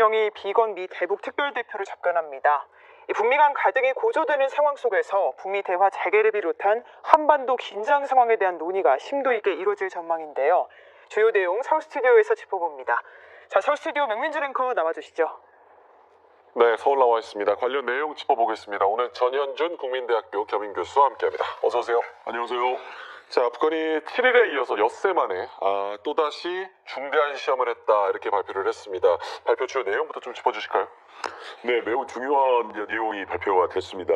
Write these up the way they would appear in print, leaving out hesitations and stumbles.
대통령이 비건 미 대북 특별대표를 접견합니다. 이 북미 간 갈등이 고조되는 상황 속에서 북미 대화 재개를 비롯한 한반도 긴장 상황에 대한 논의가 심도 있게 이루어질 전망인데요. 주요 내용 서울 스튜디오에서 짚어봅니다. 자, 서울 스튜디오 명민주 앵커 나와주시죠. 네, 서울 나와 있습니다. 관련 내용 짚어보겠습니다. 오늘 전현준 국민대학교 겸임 교수와 함께합니다. 어서 오세요. 안녕하세요. 자, 북한이 7일에 이어서 엿새 만에 또다시 중대한 시험을 했다 이렇게 발표를 했습니다. 발표 주요 내용부터 좀 짚어주실까요? 네, 매우 중요한 내용이 발표가 됐습니다.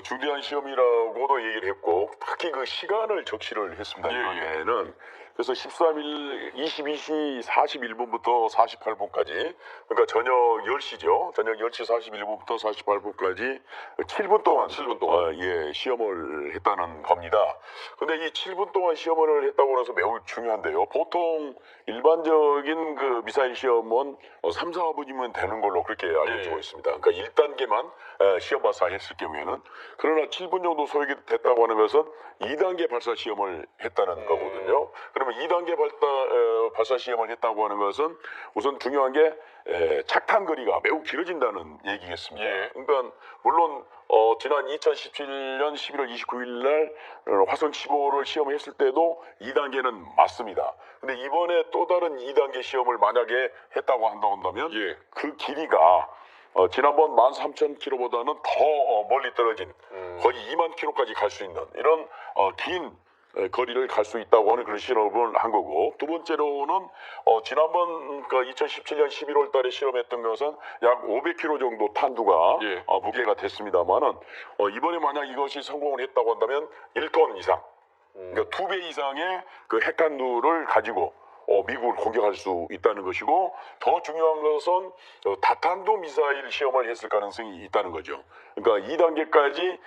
중대한 시험이라고도 얘기를 했고 특히 그 시간을 적시를 했습니다. 이번에는 그래서 13일 22시 41분부터 48분까지 그러니까 저녁 10시죠. 저녁 10시 41분부터 48분까지 7분 동안 시험을 했다는 겁니다. 근데 이 7분 동안 시험을 했다고 해서 매우 중요한데요. 보통 일반적인 그 미사일 시험은 3, 4분이면 되는 걸로 그렇게 알려지고 있습니다. 그러니까 1단계만 시험 발사했을 경우에는 그러나 7분 정도 소요가 됐다고 하는 것은 2단계 발사 시험을 했다는 거거든요. 그러면 2단계 발사 시험을 했다고 하는 것은 우선 중요한 게 착탄 거리가 매우 길어진다는 얘기겠습니다. 그러니까 물론 지난 2017년 11월 29일 날 화성 15를 시험했을 때도 2단계는 맞습니다. 근데 이번에 또 다른 2단계 시험을 만약에 했다고 한다면 그 길이가 지난번 13,000km보다는 더 멀리 떨어진 거의 2만 km까지 갈 수 있는 이런 긴 거리를 갈 수 있다고 하는 그런 실험을 한 거고, 두 번째로는 지난번 그 2017년 11월 달에 실험했던 것은 약 500km 정도 탄두가 무게가 됐습니다만은 이번에 만약 이것이 성공을 했다고 한다면 1톤 이상, 그러니까 2배 이상의 그 핵탄두를 가지고 미국을 공격할 수 있다는 것이고, 더 중요한 것은 다탄두 미사일 시험을 했을 가능성이 있다는 거죠. 그러니까 2단계까지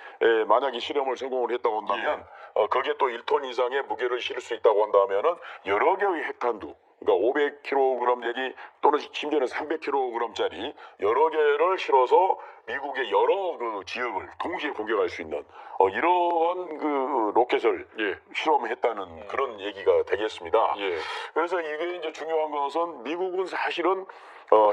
만약에 실험을 성공을 했다고 한다면 거기에 또 1톤 이상의 무게를 실을 수 있다고 한다면은 여러 개의 핵탄두, 그러니까 500kg 내지 또는 심지어는 300kg짜리 여러 개를 실어서 미국의 여러 그 지역을 동시에 공격할 수 있는 이러한 그 로켓을 실험했다는 그런 얘기가 되겠습니다. 그래서 이게 이제 중요한 것은 미국은 사실은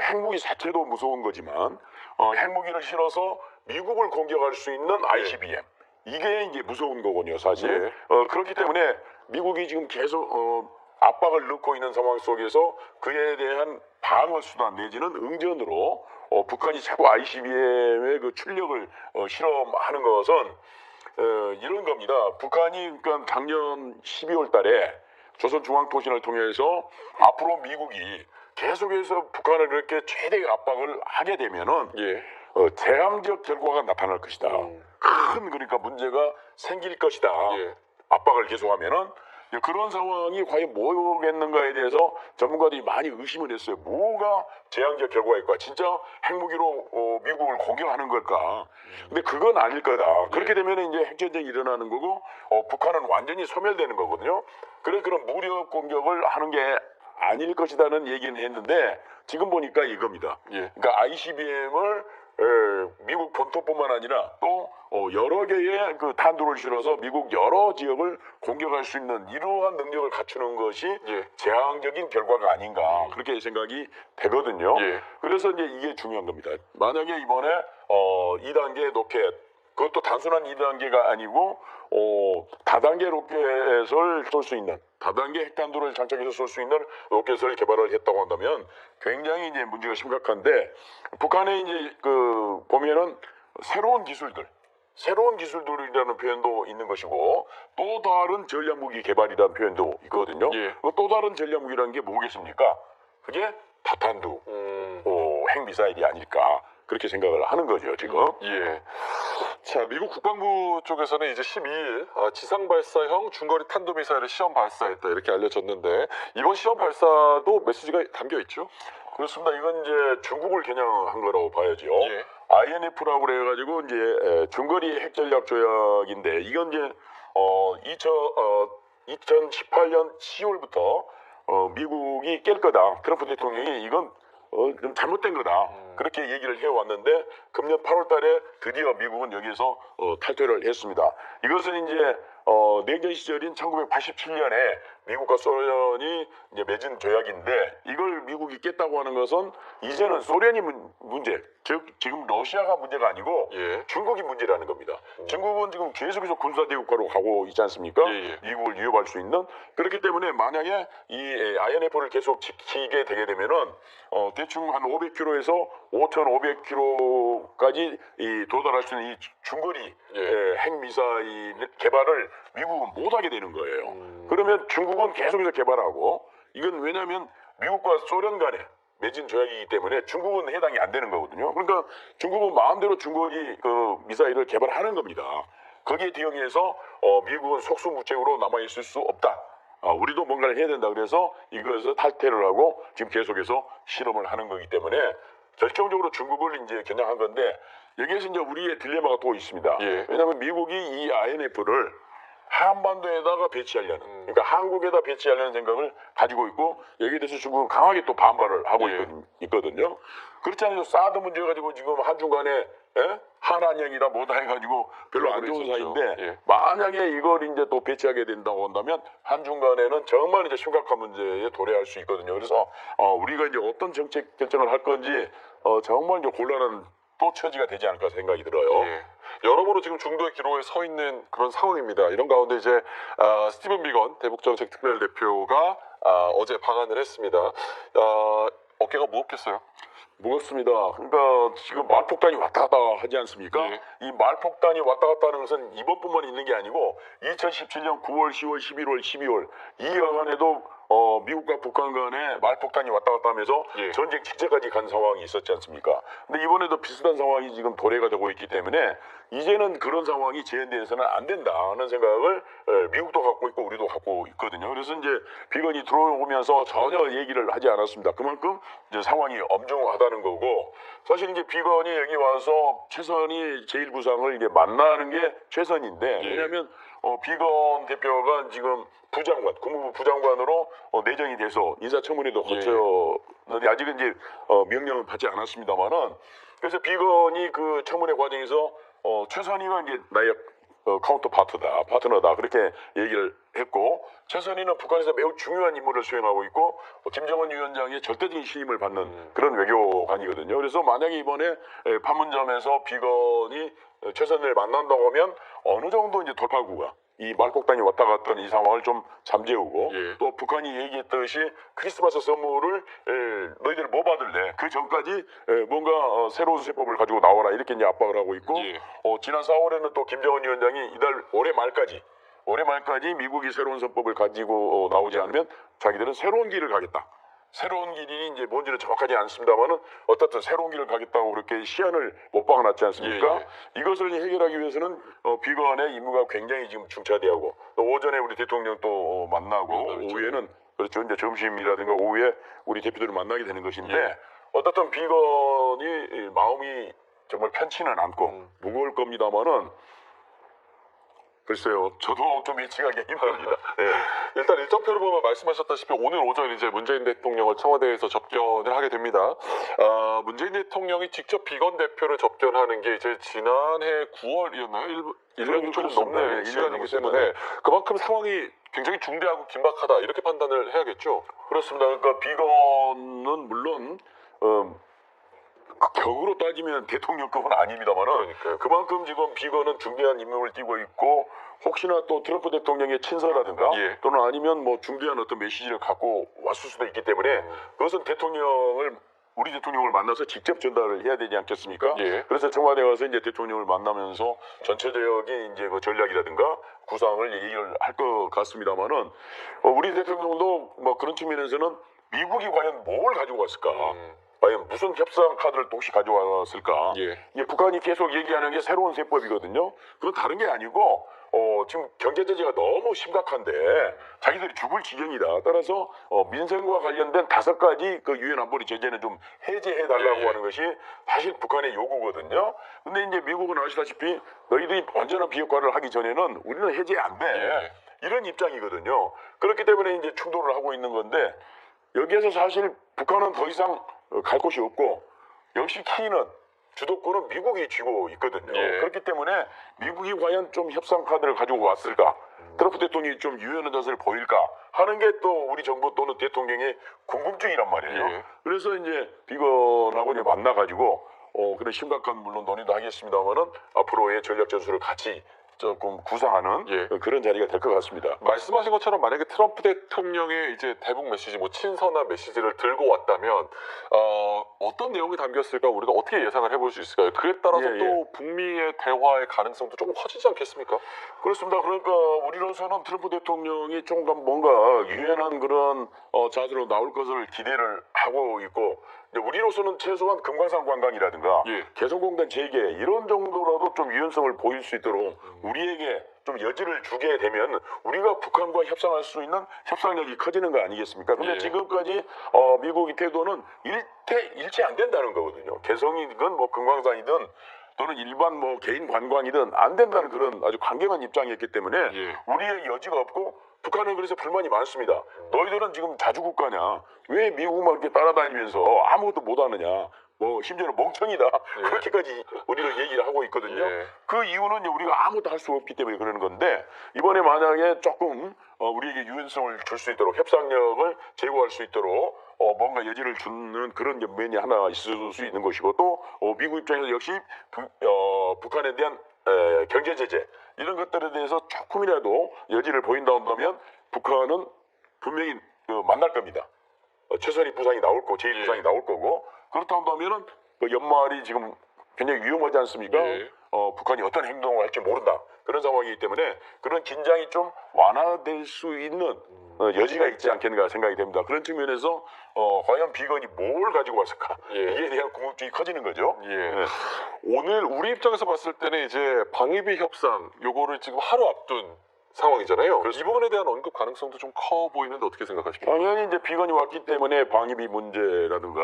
핵무기 자체도 무서운 거지만 핵무기를 실어서 미국을 공격할 수 있는 ICBM, 이게 이제 무서운 거군요, 사실. 그렇기 때문에 미국이 지금 계속 압박을 넣고 있는 상황 속에서 그에 대한 방어 수단 내지는 응전으로 북한이 자꾸 ICBM의 그 출력을 실험하는 것은 이런 겁니다. 북한이 그러니까 작년 12월 달에 조선중앙통신을 통해서 앞으로 미국이 계속해서 북한을 그렇게 최대 압박을 하게 되면은 재앙적 결과가 나타날 것이다. 큰 그러니까 문제가 생길 것이다. 압박을 계속하면은 그런 상황이 과연 뭐겠는가에 대해서 전문가들이 많이 의심을 했어요. 뭐가 재앙적 결과일까? 진짜 핵무기로 미국을 공격하는 걸까? 근데 그건 아닐 거다. 그렇게 되면 이제 핵전쟁이 일어나는 거고 북한은 완전히 소멸되는 거거든요. 그래서 그런 무력 공격을 하는 게 아닐 것이다는 얘기는 했는데 지금 보니까 이겁니다. 그러니까 ICBM을 미국 본토뿐만 아니라 또 여러 개의 그 탄두를 실어서 미국 여러 지역을 공격할 수 있는 이러한 능력을 갖추는 것이 재앙적인 결과가 아닌가 그렇게 생각이 되거든요. 그래서 이제 이게 중요한 겁니다. 만약에 이번에 2단계 로켓, 그것도 단순한 2단계가 아니고 다단계 로켓을 쏠 수 있는, 다단계 핵탄두를 장착해서 쏠 수 있는 로켓을 개발을 했다고 한다면 굉장히 이제 문제가 심각한데, 북한에 이제 그 보면은 새로운 기술들이라는 표현도 있는 것이고 또 다른 전략무기 개발이라는 표현도 있거든요. 또 다른 전략무기라는 게 뭐겠습니까? 그게 다탄두, 핵미사일이 아닐까 그렇게 생각을 하는 거죠 지금. 자, 미국 국방부 쪽에서는 이제 12일 지상 발사형 중거리 탄도미사일을 시험 발사했다 이렇게 알려졌는데, 이번 시험 발사도 메시지가 담겨 있죠? 그렇습니다. 이건 이제 중국을 겨냥한 거라고 봐야죠. INF라고 그래가지고 이제 중거리 핵전략 조약인데, 이건 이제 2018년 10월부터 미국이 깰 거다. 트럼프 대통령이 이건 좀 잘못된 거다. 그렇게 얘기를 해왔는데 금년 8월 달에 드디어 미국은 여기에서 탈퇴를 했습니다. 이것은 이제 냉전 시절인 1987년에 미국과 소련이 이제 맺은 조약인데 이걸 미국이 깼다고 하는 것은 이제는 소련이 문제, 즉 지금 러시아가 문제가 아니고 예. 중국이 문제라는 겁니다. 중국은 지금 계속해서 군사대국가로 가고 있지 않습니까? 예. 미국을 위협할 수 있는. 그렇기 때문에 만약에 이 INF를 계속 지키게 되게 되면은 대충 한 500km에서 5,500km까지 도달할 수 있는 이 중거리 예. 핵미사일 개발을 미국은 못하게 되는 거예요. 그러면 중국은 계속해서 개발하고 이건 왜냐하면 미국과 소련 간에 맺은 조약이기 때문에 중국은 해당이 안 되는 거거든요. 그러니까 중국은 마음대로 중거리 그 미사일을 개발하는 겁니다. 거기에 대응해서 미국은 속수무책으로 남아 있을 수 없다. 우리도 뭔가를 해야 된다. 그래서 이것을 탈퇴를 하고 지금 계속해서 실험을 하는 거기 때문에 결정적으로 중국을 이제 겨냥한 건데 여기에서 이제 우리의 딜레마가 또 있습니다. 예. 왜냐하면 미국이 이 INF를 한반도에다가 배치하려는, 그러니까 한국에다 배치하려는 생각을 가지고 있고 여기에 대해서 중국은 강하게 또 반발을 하고 예. 있거든요. 그렇지 않아도 사드 문제 가지고 지금 한중 간에 한한령이다 뭐다 해가지고 별로 안 좋은 있었죠. 사이인데 예. 만약에 이걸 이제 또 배치하게 된다고 한다면 한중 간에는 정말 이제 심각한 문제에 도래할 수 있거든요. 그래서 우리가 이제 어떤 정책 결정을 할 건지 정말 이제 곤란한 또 처지가 되지 않을까 생각이 들어요. 예. 여러모로 지금 중도의 기로에 서 있는 그런 상황입니다. 이런 가운데 이제 스티븐 비건 대북정책 특별대표가 어제 방한을 했습니다. 어깨가 무겁겠어요? 무겁습니다. 그러니까 지금 말폭탄이 왔다 갔다 하지 않습니까? 예. 이 말폭탄이 왔다 갔다 하는 것은 이번뿐만 있는 게 아니고 2017년 9월, 10월, 11월, 12월 이 여간에도 미국과 북한 간에 말폭탄이 왔다 갔다 하면서 예. 전쟁 직전까지 간 상황이 있었지 않습니까? 근데 이번에도 비슷한 상황이 지금 도래가 되고 있기 때문에 이제는 그런 상황이 재현돼서는 안 된다는 생각을 미국도 갖고 있고 우리도 갖고 있거든요. 그래서 이제 비건이 들어오면서 전혀 얘기를 하지 않았습니다. 그만큼 이제 상황이 엄중하다는 거고 사실 이제 비건이 여기 와서 최선희 제1부상을 이제 만나는 게 최선인데 예. 왜냐하면 비건 대표가 지금 부장관, 국무부 부장관으로 내정이 돼서 인사청문회도 거쳤는데 아직은 이제 명령은 받지 않았습니다만은 그래서 비건이 그 청문회 과정에서 최선희가 이제 나의 카운터 파트너다 그렇게 얘기를 했고 최선희는 북한에서 매우 중요한 임무를 수행하고 있고 김정은 위원장의 절대적인 신임을 받는 그런 외교관이거든요. 그래서 만약에 이번에 판문점에서 비건이 최선희를 만난다고 하면 어느 정도 이제 돌파구가 이 말폭탄이 왔다 갔던 이 상황을 좀 잠재우고 예. 또 북한이 얘기했듯이 크리스마스 선물을 너희들 뭐 받을래? 그 전까지 뭔가 새로운 세법을 가지고 나와라 이렇게 이제 압박을 하고 있고 예. 지난 4월에는 또 김정은 위원장이 이달 올해 말까지 미국이 새로운 선법을 가지고 나오지 않으면 자기들은 새로운 길을 가겠다. 새로운 길이 이제 뭔지는 정확하지 않습니다만은 어떻든 새로운 길을 가겠다고 그렇게 시한을 못 박아놨지 않습니까? 예. 이것을 해결하기 위해서는 비건의 임무가 굉장히 지금 중차대하고 또 오전에 우리 대통령 또 만나고 오후에는 그렇죠 이제 점심이라든가 오후에 우리 대표들을 만나게 되는 것인데 예. 어떻든 비건이 마음이 정말 편치는 않고 무거울 겁니다만은. 글쎄요, 저도 좀 예측하기 힘듭니다. 네. 일단 일정표를 보면 말씀하셨다시피 오늘 오전 이제 문재인 대통령을 청와대에서 접견을 하게 됩니다. 문재인 대통령이 직접 비건 대표를 접견하는 게 이제 지난해 9월이었나요? 1년이 조금 넘는 네, 시간이기 때문에 그만큼 상황이 굉장히 중대하고 긴박하다 이렇게 판단을 해야겠죠. 그렇습니다. 그러니까 비건은 물론 격으로 따지면 대통령급은 아닙니다만은 그러니까요. 그만큼 지금 비건은 중대한 임무를 띠고 있고 혹시나 또 트럼프 대통령의 친서라든가 예. 또는 아니면 뭐 중대한 어떤 메시지를 갖고 왔을 수도 있기 때문에 그것은 우리 대통령을 만나서 직접 전달을 해야 되지 않겠습니까? 예. 그래서 청와대 가서 이제 대통령을 만나면서 전체적인 이제 그 전략이라든가 구상을 얘기를 할 것 같습니다만은 우리 대통령도 뭐 그런 측면에서는 미국이 과연 뭘 가지고 왔을까? 과연 무슨 협상 카드를 또 혹시 가져왔을까? 예. 이게 북한이 계속 얘기하는 게 새로운 세법이거든요. 그건 다른 게 아니고 지금 경제 제재가 너무 심각한데 자기들이 죽을 지경이다. 따라서 민생과 관련된 5가지 그 유엔 안보리 제재는 좀 해제해 달라고 예. 하는 것이 사실 북한의 요구거든요. 근데 이제 미국은 아시다시피 너희들이 완전한 비핵화를 하기 전에는 우리는 해제 안 돼. 예. 이런 입장이거든요. 그렇기 때문에 이제 충돌을 하고 있는 건데 여기에서 사실 북한은 더 이상 갈 곳이 없고 역시 키는 주도권은 미국이 쥐고 있거든요. 예. 그렇기 때문에 미국이 과연 좀 협상 카드를 가지고 왔을까? 트럼프 대통령이 좀 유연한 자세를 보일까? 하는 게 또 우리 정부 또는 대통령의 궁금증이란 말이에요. 예. 그래서 이제 비건하고 이제 만나가지고 그런 심각한 물론 논의도 하겠습니다만은 앞으로의 전략 전술을 같이 조금 구상하는 예. 그런 자리가 될 것 같습니다. 말씀하신 것처럼 만약에 트럼프 대통령의 이제 대북 메시지, 뭐 친선한 메시지를 들고 왔다면 어떤 내용이 담겼을까 우리가 어떻게 예상을 해볼 수 있을까요? 그에 따라서 예, 또 북미의 대화의 가능성도 조금 커지지 않겠습니까? 그렇습니다. 그러니까 우리로서는 트럼프 대통령이 좀 더 뭔가 유연한 그런 자세로 나올 것을 기대를 하고 있고 이제 우리로서는 최소한 금강산 관광이라든가 예. 개성공단 재개 이런 정도라도 좀 유연성을 보일 수 있도록 우리에게 좀 여지를 주게 되면 우리가 북한과 협상할 수 있는 협상력이 커지는 거 아니겠습니까? 근데 예. 지금까지 미국의 태도는 일치 안 된다는 거거든요. 개성이든 뭐 금강산이든 또는 일반 뭐 개인 관광이든 안 된다는 그런 아주 강경한 입장이었기 때문에 예. 우리의 여지가 없고 북한은 그래서 불만이 많습니다. 너희들은 지금 자주국가냐? 왜 미국만 이렇게 따라다니면서 아무것도 못하느냐? 뭐 심지어는 멍청이다. 그렇게까지 우리를 얘기를 하고 있거든요. 예. 그 이유는 이제 우리가 아무것도 할 수 없기 때문에 그러는 건데 이번에 만약에 조금 우리에게 유연성을 줄 수 있도록 협상력을 제고할 수 있도록 뭔가 여지를 주는 그런 면이 하나 있을 수 있는 것이고 또 미국 입장에서 역시 북한에 대한 경제 제재 이런 것들에 대해서 조금이라도 여지를 보인다 한다면 북한은 분명히 만날 겁니다. 최선의 부상이 나올 거고 제1 부상이 나올 거고 그렇다 한다면은 연말이 지금 굉장히 위험하지 않습니까? 예. 북한이 어떤 행동을 할지 모른다 그런 상황이기 때문에 그런 긴장이 좀 완화될 수 있는 여지가 있지 않겠는가 생각이 됩니다. 그런 측면에서 과연 비건이 뭘 가지고 왔을까 예. 이에 대한 궁금증이 커지는 거죠. 예. 네. 오늘 우리 입장에서 봤을 때는 이제 방위비 협상 요거를 지금 하루 앞둔 상황이잖아요. 이 부분에 대한 언급 가능성도 좀 커 보이는데 어떻게 생각하십니까? 당연히 이제 비건이 왔기 때문에 방위비 문제라든가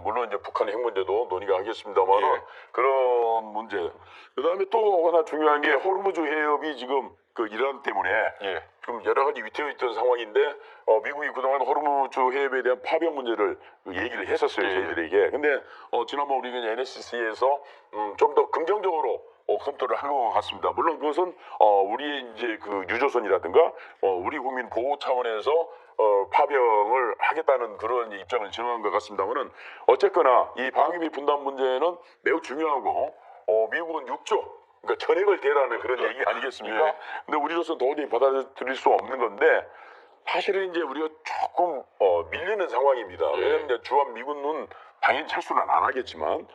물론 이제 북한의 핵 문제도 논의가 하겠습니다만 예. 그런 문제. 그다음에 또 하나 중요한 게 호르무즈 해협이 지금 그 이란 때문에 예. 지금 여러 가지 위태해 있던 상황인데 미국이 그동안 호르무즈 해협에 대한 파병 문제를 얘기를 했었어요 예. 저희들에게. 근데 지난번 우리가 NSC에서 좀 더 긍정적으로 검토를 한 것 같습니다. 물론 그것은 우리의 이제 그 유조선이라든가 우리 국민 보호 차원에서 파병을 하겠다는 그런 입장을 정한 것 같습니다만은 어쨌거나 이 방위비 분담 문제는 매우 중요하고 미국은 6조 그러니까 전액을 대라는 그런 얘기 아니겠습니까? 예. 근데 우리로서는 도저히 받아들일 수 없는 건데 사실은 이제 우리가 조금 밀리는 상황입니다. 예. 왜냐하면 이제 주한 미군은 당연히 철수는 안 하겠지만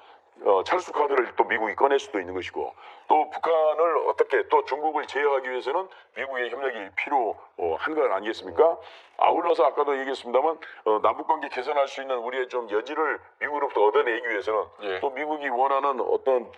철수 카드를 또 미국이 꺼낼 수도 있는 것이고 또 북한을 어떻게 또 중국을 제어하기 위해서는 미국의 협력이 필요한 건 아니겠습니까? 아울러서 아까도 얘기했습니다만 남북관계 개선할 수 있는 우리의 좀 여지를 미국으로부터 얻어내기 위해서는 예. 또 미국이 원하는 어떤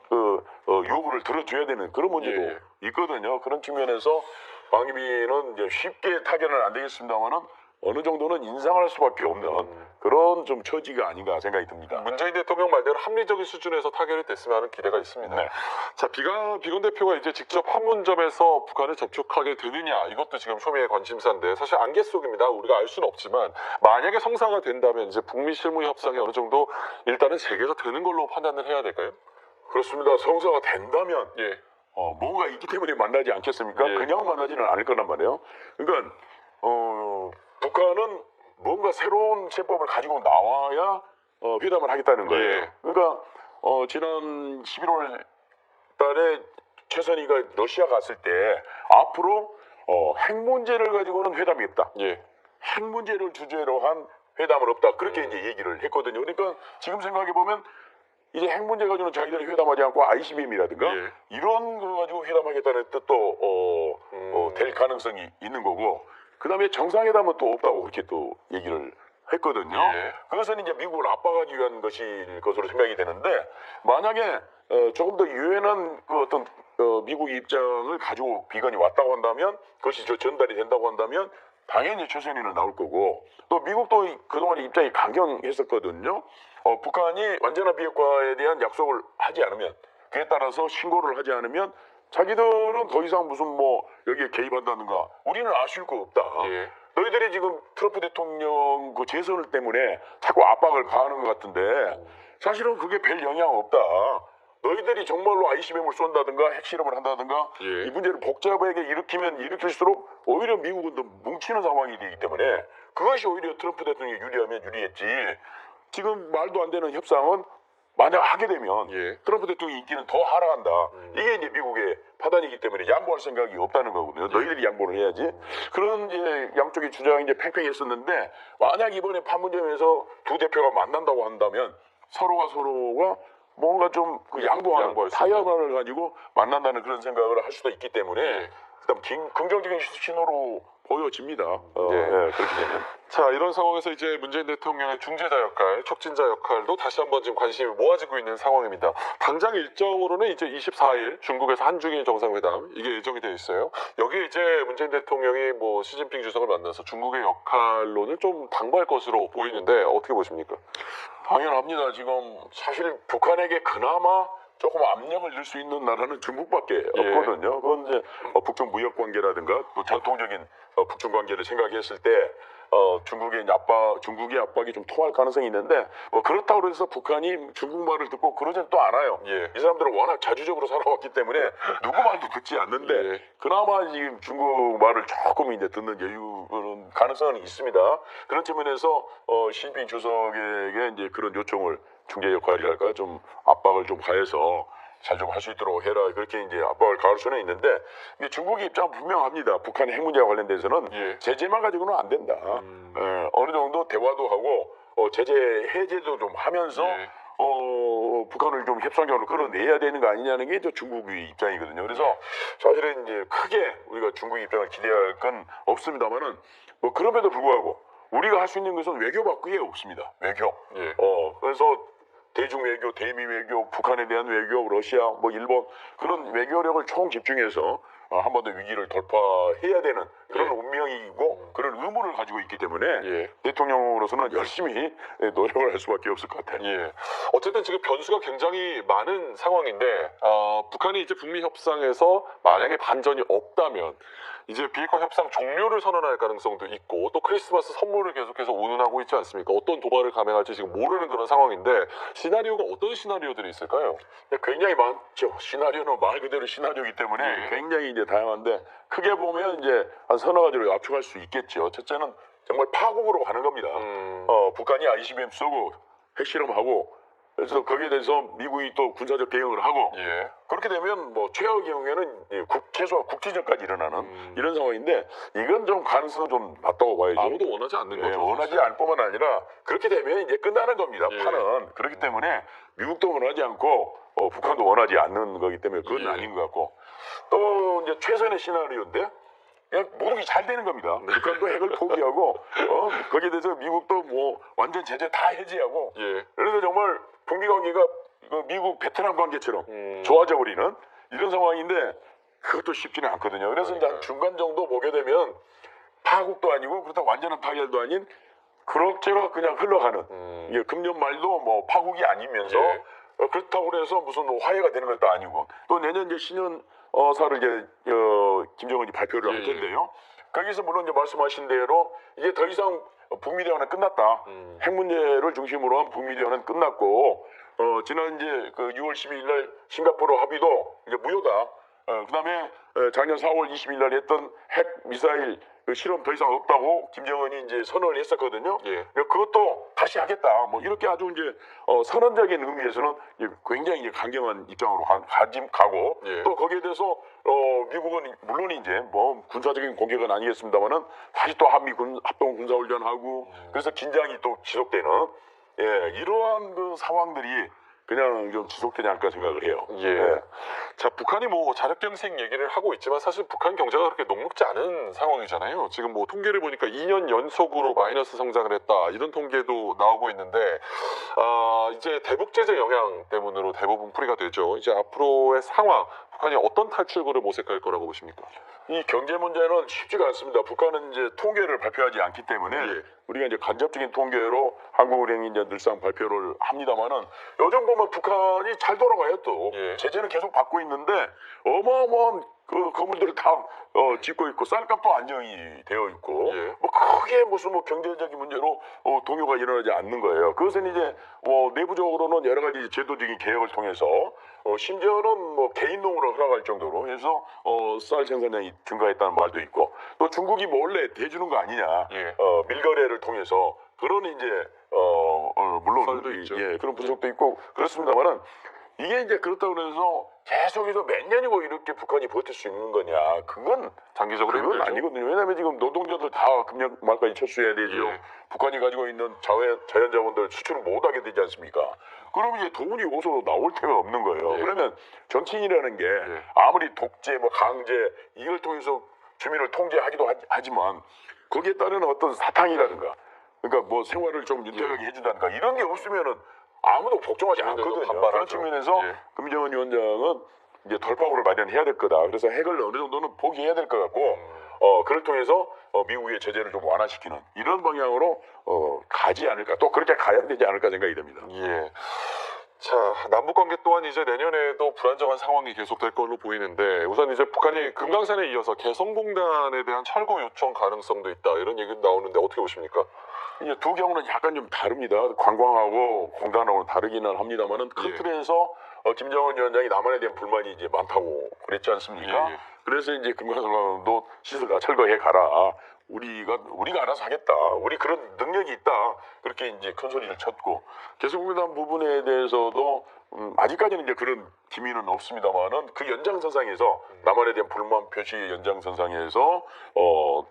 요구를 들어줘야 되는 그런 문제도 예. 있거든요. 그런 측면에서 방위비는 이제 쉽게 타결은 안 되겠습니다만은 어느 정도는 인상할 수밖에 없는 그런 좀 처지가 아닌가 생각이 듭니다. 문재인 대통령 말대로 합리적인 수준에서 타결이 됐으면 하는 기대가 있습니다. 네. 자, 비건 대표가 이제 직접 판문점에서 북한을 접촉하게 되느냐 이것도 지금 쇼미의 관심사인데 사실 안개 속입니다. 우리가 알 수는 없지만 만약에 성사가 된다면 이제 북미 실무 협상이 어느 정도 일단은 재개가 되는 걸로 판단을 해야 될까요? 그렇습니다. 성사가 된다면 예. 뭔가 있기 때문에 만나지 않겠습니까? 예. 그냥 만나지는 않을 거란 말이에요. 그러니까 북한은 뭔가 새로운 세법을 가지고 나와야 회담을 하겠다는 거예요. 예. 그러니까 지난 11월 달에 최선희가 러시아 갔을 때 앞으로 핵 문제를 가지고는 회담이 없다. 예. 핵 문제를 주제로 한 회담은 없다. 그렇게 이제 얘기를 했거든요. 그러니까 지금 생각해 보면 이제 핵 문제 가지고는 자기들이 회담하지 않고 ICBM이라든가 예. 이런 거 가지고 회담하겠다는 뜻도 될 가능성이 있는 거고 그다음에 정상회담은 또 없다고 그렇게 또 얘기를 했거든요. 예. 그것은 이제 미국을 압박하기 위한 것일 것으로 생각이 되는데 만약에 조금 더 유연한 그 어떤 미국의 입장을 가지고 비건이 왔다고 한다면 그것이 전달이 된다고 한다면 당연히 최선희는 나올 거고 또 미국도 그동안 입장이 강경했었거든요. 북한이 완전한 비핵화에 대한 약속을 하지 않으면 그에 따라서 신고를 하지 않으면 자기들은 더 이상 무슨 뭐 여기에 개입한다든가 우리는 아쉬울 거 없다. 예. 너희들이 지금 트럼프 대통령 그 재선 때문에 자꾸 압박을 가하는 것 같은데 사실은 그게 별 영향 없다. 너희들이 정말로 ICBM을 쏜다든가 핵실험을 한다든가 예. 이 문제를 복잡하게 일으키면 일으킬수록 오히려 미국은 더 뭉치는 상황이 되기 때문에 그것이 오히려 트럼프 대통령이 유리하면 유리했지. 지금 말도 안 되는 협상은 만약 하게 되면 예. 트럼프 대통령 인기는 더 하락한다. 이게 이제 미국의 파단이기 때문에 양보할 생각이 없다는 거거든요. 너희들이 양보를 해야지. 그런 이제 양쪽의 주장이 이제 팽팽했었는데 만약 이번에 판문점에서 두 대표가 만난다고 한다면 서로가 뭔가 좀 그 양보하는 양보할 수 있는. 타협안을 가지고 만난다는 그런 생각을 할 수도 있기 때문에 예. 그다음 긍정적인 신호로 보여집니다. 예. 그렇게 되면. 자, 이런 상황에서 이제 문재인 대통령의 중재자 역할, 촉진자 역할도 다시 한번 지금 관심이 모아지고 있는 상황입니다. 당장 일정으로는 이제 24일 중국에서 한중일 정상회담 이게 예정이 되어 있어요. 여기에 이제 문재인 대통령이 뭐 시진핑 주석을 만나서 중국의 역할론을 좀 당부할 것으로 보이는데 어떻게 보십니까? 당연합니다. 지금 사실 북한에게 그나마 조금 압력을 줄 수 있는 나라는 중국밖에 없거든요. 그건 이제 북중 무역 관계라든가 또 전통적인 북중 관계를 생각했을 때 중국의 압박이 좀 통할 가능성이 있는데 그렇다고 해서 북한이 중국말을 듣고 그러진 또 않아요. 예. 이 사람들은 워낙 자주적으로 살아왔기 때문에 누구 말도 듣지 않는데 예. 그나마 지금 중국 말을 조금 이제 듣는 여유는 가능성은 있습니다. 그런 측면에서 시진핑 주석에게 이제 그런 요청을 중재 역할이랄까 좀 압박을 좀 가해서 잘 좀 할 수 있도록 해라 그렇게 이제 압박을 가할 수는 있는데 근데 중국의 입장은 분명합니다. 북한의 핵 문제와 관련돼서는 예. 제재만 가지고는 안 된다. 어느 정도 대화도 하고 제재 해제도 좀 하면서 예. 북한을 좀 협상적으로 끌어내야 되는 거 아니냐는 게 중국의 입장이거든요. 그래서 사실은 이제 크게 우리가 중국 입장을 기대할 건 없습니다만은 뭐 그럼에도 불구하고 우리가 할 수 있는 것은 외교밖에 없습니다. 외교. 예. 그래서 대중 외교, 대미 외교, 북한에 대한 외교, 러시아, 뭐 일본 그런 외교력을 총 집중해서 한 번 더 위기를 돌파해야 되는 그런 예. 운명이고 그런 의무를 가지고 있기 때문에 예. 대통령으로서는 열심히 노력을 할 수밖에 없을 것 같아요. 예. 어쨌든 지금 변수가 굉장히 많은 상황인데 북한이 이제 북미 협상에서 만약에 반전이 없다면 이제 비핵화 협상 종료를 선언할 가능성도 있고 또 크리스마스 선물을 계속해서 운운하고 있지 않습니까? 어떤 도발을 감행할지 지금 모르는 그런 상황인데 시나리오가 어떤 시나리오들이 있을까요? 굉장히 많죠. 시나리오는 말 그대로 시나리오이기 때문에 예. 굉장히 이제 다양한데 크게 보면 이제 한 서너 가지로 압축할 수 있겠죠. 첫째는 정말 파국으로 가는 겁니다. 북한이 ICBM 쏘고 핵실험하고 그래서 거기에 대해서 미국이 또 군사적 대응을 하고 예. 그렇게 되면 뭐 최악의 경우에는 최소한 국지전까지 일어나는 이런 상황인데 이건 좀 가능성은 좀 낮다고 봐야죠. 아무도 원하지 않는 거죠. 원하지 않을 뿐만 아니라 그렇게 되면 이제 끝나는 겁니다. 예. 판은. 그렇기 때문에 미국도 원하지 않고 북한도 원하지 않는 거기 때문에 그건 예. 아닌 것 같고 또 이제 최선의 시나리오인데 그냥 모든 게 잘 되는 겁니다. 북한도 핵을 포기하고 거기에 대해서 미국도 뭐 완전 제재 다 해제하고 예. 그래서 정말 북미 관계가 미국 베트남 관계처럼 좋아져 버리는 이런 상황인데 그것도 쉽지는 않거든요. 그래서 이제 한 중간 정도 보게 되면 파국도 아니고 그렇다고 완전한 타결도 아닌 그럭저럭 그냥 흘러가는 이게 금년 말도 뭐 파국이 아니면서 예. 그렇다고 해서 무슨 뭐 화해가 되는 것도 아니고 또 내년 이제 신년 사를 이제 김정은이 발표를 할 예, 텐데요. 거기서 물론 이제 말씀하신 대로 이제 더 이상 북미 대화는 끝났다. 핵 문제를 중심으로 한 북미 대화는 끝났고 지난 이제 그 6월 12일 날 싱가포르 합의도 이제 무효다. 그다음에 작년 4월 20일 날 했던 핵 미사일 그 실험 더 이상 없다고 김정은이 이제 선언을 했었거든요. 예. 그것도 다시 하겠다. 뭐 이렇게 아주 이제 선언적인 의미에서는 굉장히 이제 강경한 입장으로 가고 예. 또 거기에 대해서 미국은 물론 이제 뭐 군사적인 공격은 아니겠습니다만은 다시 또 한미 합동 군사훈련하고 그래서 긴장이 또 지속되는 이러한 그 상황들이 그냥 좀 지속되지 않을까 생각을 해요. 예. 자, 북한이 뭐 자력경생 얘기를 하고 있지만 사실 북한 경제가 그렇게 녹록지 않은 상황이잖아요. 지금 뭐 통계를 보니까 2년 연속으로 마이너스 성장을 했다 이런 통계도 나오고 있는데 이제 대북 제재 영향 때문으로 대부분 풀이가 되죠. 이제 앞으로의 상황 북한이 어떤 탈출구를 모색할 거라고 보십니까? 이 경제 문제는 쉽지가 않습니다. 북한은 이제 통계를 발표하지 않기 때문에 예. 우리가 이제 간접적인 통계로 한국은행이 이제 늘상 발표를 합니다만은 요즘 보면 북한이 잘 돌아가요 또. 예. 제재는 계속 받고 있는데 어마어마한 그 건물들을 다 짓고 있고 쌀값도 안정이 되어 있고 예. 뭐 크게 무슨 뭐 경제적인 문제로 동요가 일어나지 않는 거예요. 그것은 이제 내부적으로는 여러 가지 제도적인 개혁을 통해서 심지어는 뭐 개인 농으로 흘러갈 정도로 해서 쌀 생산량이 증가했다는 말도 있고 또 중국이 몰래 대주는 거 아니냐 예. 밀거래를 통해서 그런 이제 물론 썰도 있죠. 예, 그런 분석도 있고 그렇습니다만은 이게 이제 그렇다고 해서 계속해서 몇 년이고 이렇게 북한이 버틸 수 있는 거냐 그건 장기적으로 그건 힘들죠. 아니거든요. 왜냐하면 지금 노동자들 다 금년 말까지 철수해야 되죠. 예. 북한이 가지고 있는 자연 자원들 수출을 못하게 되지 않습니까? 그러면 이제 돈이 어디서 나올 데가 없는 거예요. 예. 그러면 정치인이라는 게 아무리 독재, 뭐 강제 이걸 통해서 주민을 통제하기도 하지만 거기에 따른 어떤 사탕이라든가 그러니까 뭐 생활을 좀 윤택하게 해준다든가 이런 게 없으면은 아무도 복종하지 않거든요. 반발하죠. 그런 측면에서 예. 김정은 위원장은 이제 돌파구를 마련해야 될 거다. 그래서 핵을 어느 정도는 포기해야 될 것 같고, 그를 통해서 미국의 제재를 좀 완화시키는 이런 방향으로 가지 않을까. 또 그렇게 가야 되지 않을까 생각이 됩니다. 예. 자, 남북 관계 또한 이제 내년에도 불안정한 상황이 계속될 걸로 보이는데 우선 이제 북한이 금강산에 이어서 개성공단에 대한 철거 요청 가능성도 있다 이런 얘기도 나오는데 어떻게 보십니까? 이제 두 경우는 약간 좀 다릅니다. 관광하고 공단하고는 다르기는 합니다만은 큰 예. 틀에서 김정은 위원장이 남한에 대한 불만이 이제 많다고 그랬지 않습니까? 예. 그래서 이제 금강산도 시설가 철거해 가라. 우리가 알아서 하겠다. 우리 그런 능력이 있다. 그렇게 이제 큰 소리를 쳤고 개성공단 부분에 대해서도 아직까지는 이제 그런 기미는 없습니다만은 그 연장선상에서 남한에 대한 불만 표시 연장선상에서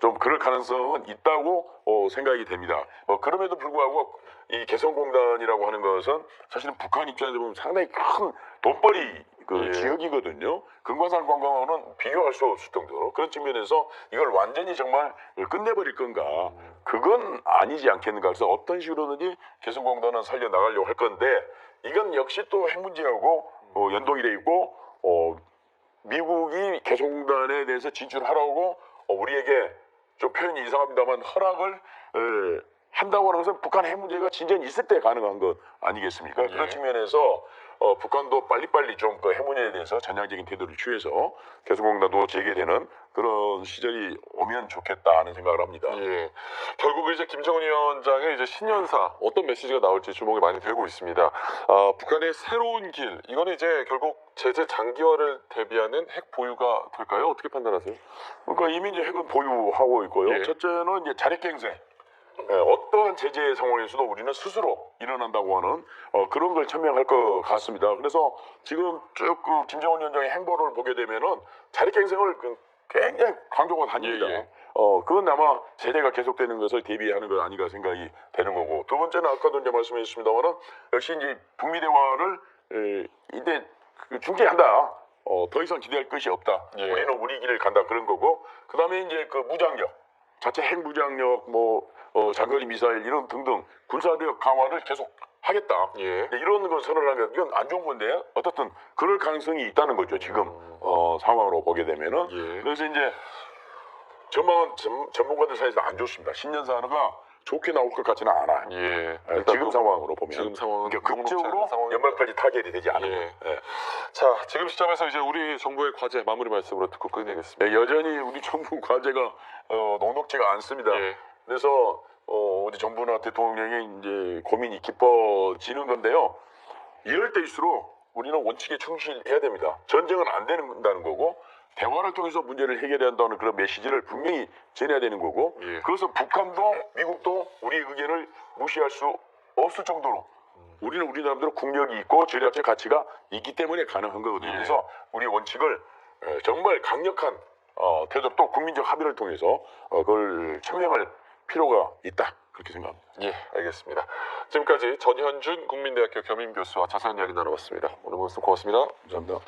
좀 그럴 가능성은 있다고 생각이 됩니다. 그럼에도 불구하고 이 개성공단이라고 하는 것은 사실은 북한 입장에서 보면 상당히 큰 돈벌이 예. 지역이거든요. 금강산 관광하고는 비교할 수 없을 정도로 그런 측면에서 이걸 완전히 정말 끝내버릴 건가 그건 아니지 않겠는가. 그래서 어떤 식으로든지 개성공단은 살려나가려고 할 건데 이건 역시 또 핵 문제하고 연동이 돼 있고 미국이 개성공단에 대해서 진출하라고 우리에게 좀 표현이 이상합니다만 허락을 한다고 하는 것은 북한 핵 문제가 진전이 있을 때 가능한 것 아니겠습니까? 예. 그런 측면에서 북한도 빨리빨리 좀 그 핵 문제에 대해서 전향적인 태도를 취해서 개성공단도 재개되는 그런 시절이 오면 좋겠다 하는 생각을 합니다. 예. 결국 이제 김정은 위원장의 이제 신년사 어떤 메시지가 나올지 주목이 많이 되고 있습니다. 북한의 새로운 길 이거는 이제 결국 제재 장기화를 대비하는 핵 보유가 될까요? 어떻게 판단하세요? 그러니까 이미 이제 핵은 보유하고 있고요. 예. 첫째는 이제 자력갱생. 어떠한 제재 상황에서도 우리는 스스로 일어난다고 하는 그런 걸 천명할 것 같습니다. 그래서 지금 쭉 그 김정은 위원장의 행보를 보게 되면은 자력갱생을 굉장히 강조가 다닙니다. 예. 그건 아마 제재가 계속되는 것을 대비하는 것 아닌가 생각이 되는 거고 두 번째는 아까도 이제 말씀하셨습니다만은 역시 이제 북미 대화를 이제 중재한다. 더 이상 기대할 것이 없다. 예. 우리는 우리 길을 간다 그런 거고 그 다음에 이제 그 무장력 자체 핵 무장력 장거리 미사일 이런 등등 군사력 강화를 계속 하겠다. 예. 이런 걸 선언하면 이건 안 좋은 건데 어떻든 그럴 가능성이 있다는 거죠. 지금 상황으로 보게 되면은 예. 그래서 이제 전망은 전문가들 사이에서 안 좋습니다. 신년사가 좋게 나올 것 같지는 않아요. 예. 지금 상황으로 보면 지금 상황은 그러니까 극적으로 녹록지 않은 상황이고. 연말까지 타결이 되지 않은 예. 거예요. 예. 자, 지금 시점에서 이제 우리 정부의 과제 마무리 말씀으로 듣고 끝내겠습니다. 네, 여전히 우리 정부 과제가 녹록지가 않습니다. 예. 그래서 우리 정부나 대통령의 이제 고민이 깊어지는 건데요. 이럴 때일수록 우리는 원칙에 충실해야 됩니다. 전쟁은 안 된다는 거고 대화를 통해서 문제를 해결해야 한다는 그런 메시지를 분명히 전해야 되는 거고 예. 그래서 북한도 미국도 우리 의견을 무시할 수 없을 정도로 우리는 우리 나름대로 국력이 있고 전략적 가치가 있기 때문에 가능한 거거든요. 예. 그래서 우리 원칙을 정말 강력한 태도 또 국민적 합의를 통해서 그걸 청명할 필요가 있다 그렇게 생각합니다. 예, 알겠습니다. 지금까지 전현준 국민대학교 겸임교수와 자세한 이야기 나눠봤습니다. 오늘 말씀 고맙습니다. 감사합니다.